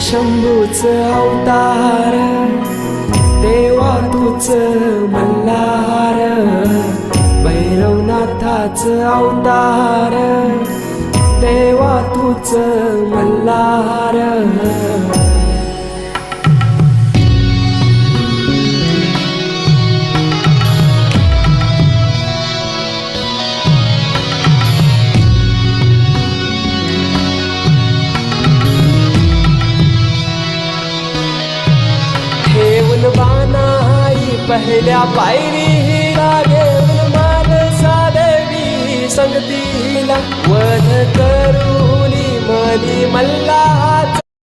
शंभूच अवतार, देवा तूच मल्हार, भैरवनाथाच अवतार, देवा तूच मल्हार. ठेवून बाणाई पहिल्या पायरीला, घेऊन मानसा देवी संगतीला, वध करूनी मनी मल्हाच